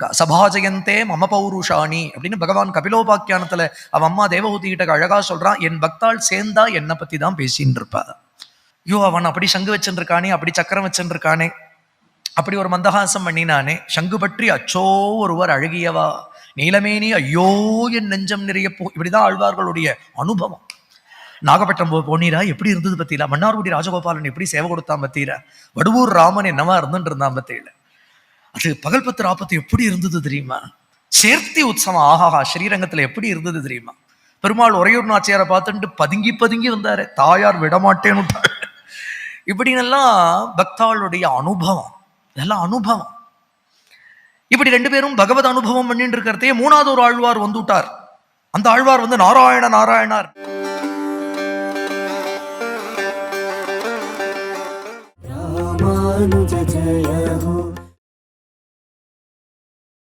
இருக்கா. சபாஜயந்தே மம பௌருஷாணி அப்படின்னு பகவான் கபிலோபாக்கியானத்துல அவன் அம்மா தேவஹூதி கிட்ட அழகா சொல்றான், என் பக்தாள் சேர்ந்தா என்னை பத்தி தான் பேசின்னு இருப்பா. ஐயோ அவன் அப்படி சங்கு வச்சுருக்கானே, அப்படி சக்கரம் வச்சுருக்கானே, அப்படி ஒரு மந்தகாசம் பண்ணினானே, சங்கு பற்றி அச்சோ ஒருவர் அழகியவா, நீலமேனி ஐயோ என் நெஞ்சம் நிறைய இப்படிதான் ஆழ்வார்களுடைய அனுபவம். நாகப்பட்டினம் போனீரா, எப்படி இருந்தது பத்தியில, மன்னார்குடி ராஜகோபாலன் எப்படி சேவை கொடுத்தான் பத்தியில, வடுவூர் ராமன் என்னவா இருந்துட்டு இருந்தான் பத்தியில, அது பகல் 10 ராப்பத்து எப்படி இருந்தது தெரியுமா, சேர்த்தி உற்சவம் ஆஹாஹா ஸ்ரீரங்கத்துல எப்படி இருந்தது தெரியுமா, பெருமாள் உறையூர் நாச்சியாரை பார்த்துட்டு பதுங்கி பதுங்கி வந்தாரு, தாயார் விடமாட்டேன்னு. இப்படின்னெல்லாம் பக்தாளுடைய அனுபவம், இதெல்லாம் அனுபவம். இப்படி 2 பேரும் பகவத் அனுபவம் பண்ணிட்டு இருக்கிறதே 3வது ஒரு ஆழ்வார் வந்துட்டார். அந்த ஆழ்வார் வந்து நாராயண நாராயணார். ராமானுஜ ஜெய